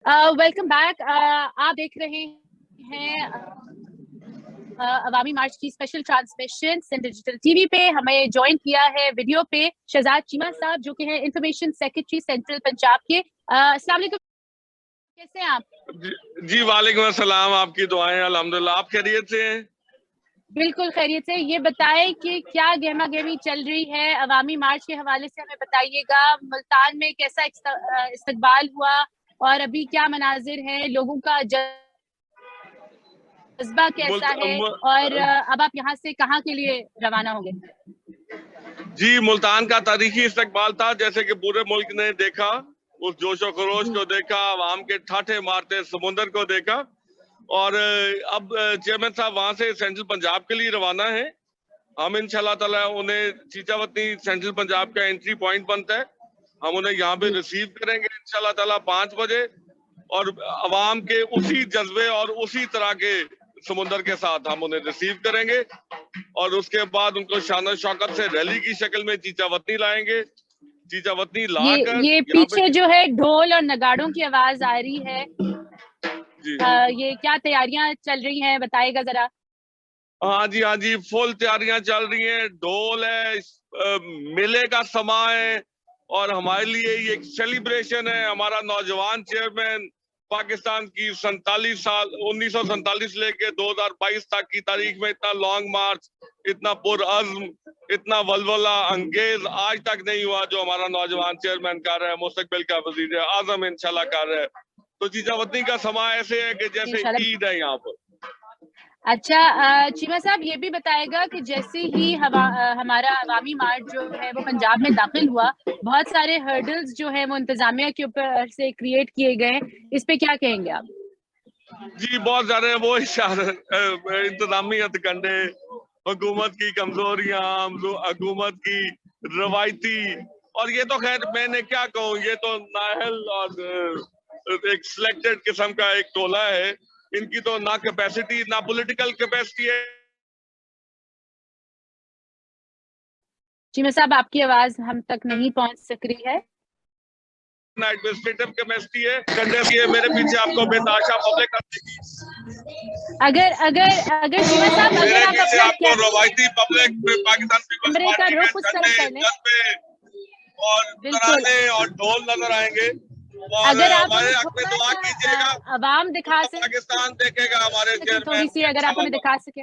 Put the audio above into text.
Welcome back. आप देख रहे हैं अवामी मार्च की special transmission Sindh digital TV पे। हमें ज्वाइन किया है वीडियो पे शहजाद चीमा साहब, जो कि हैं इंफॉर्मेशन सेक्रेटरी सेंट्रल पंजाब के। अस्सलाम वालेकुम, कैसे हैं आप? जी वालेकुम अस्सलाम, आपकी दुआएं अल्हम्दुलिल्लाह। आप खैरियत से हैं? बिल्कुल खैरियत से। ये बताएं कि क्या गहमा गहमी चल रही है अवामी मार्च के हवाले से, हमें बताइएगा। मुल्तान में कैसा इस्तकबाल हुआ और अभी क्या मनाजिर है, लोगों का जज्बा कैसा है, और अब आप यहाँ से कहाँ के लिए रवाना होंगे? जी, मुल्तान का तारीखी इस्तकबाल था, जैसे कि पूरे मुल्क ने देखा, उस जोशो खरोश को देखा, आवाम के ठाठे मारते समुंदर को देखा। और अब चेयरमैन साहब वहां से सेंट्रल पंजाब के लिए रवाना है। हम इंशाल्लाह ताला उन्हें चीचावतनी सेंट्रल पंजाब का एंट्री पॉइंट बनता है, हम उन्हें यहाँ पे रिसीव करेंगे इंशाल्लाह ताला 5 बजे। और अवाम के उसी जज्बे और उसी तरह के समुंदर के साथ हम उन्हें रिसीव करेंगे और उसके बाद उनको शान शौकत से रैली की शक्ल में चीचावतनी लाएंगे। चीचावतनी लाकर ये पीछे जो है ढोल और नगाड़ों की आवाज आ रही है, जी ये क्या तैयारियां चल रही हैं, बताएगा जरा। हाँ जी, फुल तैयारियां चल रही हैं। ढोल है, मेले का समा है और हमारे लिए ये एक सेलिब्रेशन है। हमारा नौजवान चेयरमैन पाकिस्तान की 1947 लेके 2022 तक की तारीख में इतना लॉन्ग मार्च, इतना पुरअज़्म, इतना वलवला अंगेज आज तक नहीं हुआ जो हमारा नौजवान चेयरमैन कर रहा है, मुस्तकबिल का वजीर आजम इंशाल्लाह कर रहा है। तो चीचावतनी का समा ऐसे है कि जैसे ईद है यहाँ पर। अच्छा, चीमा साहब ये भी बताएगा कि जैसे ही हमारा अवामी मार्च जो है वो पंजाब में दाखिल हुआ, बहुत सारे हर्डल्स जो है वो इंतजामिया के ऊपर से क्रिएट किए गए, इस पे क्या कहेंगे आप? जी बहुत ज्यादा वो इंतजामियत कंडे, हुकूमत की कमजोरियां, हुकूमत की रवायती, और ये तो खैर मैंने क्या कहूँ, ये तो नाहल और एक सिलेक्टेड किस्म का एक टोला है। इनकी तो ना कैपेसिटी ना पॉलिटिकल कैपेसिटी है। चीमा साहब, आपकी आवाज हम तक नहीं पहुंच सक रही है। एडमिनिस्ट्रेटिव कैपेसिटी है, कंडेस्ट ये मेरे पीछे आपको बेताशा पब्लिक अगर अगर अगर चीमा साहब, अगर आप अपना आपको रवायती पब्लिक पाकिस्तान पीपल्स का पार्टी रुख उस तरफ कर लें और तराने और ढोल नजर आएंगे। और अगर आप हमारे हक में दुआ कीजिएगा, अवाम दिखा सके, पाकिस्तान देखेगा हमारे थोड़ी सी अगर आप हमें दिखा सके।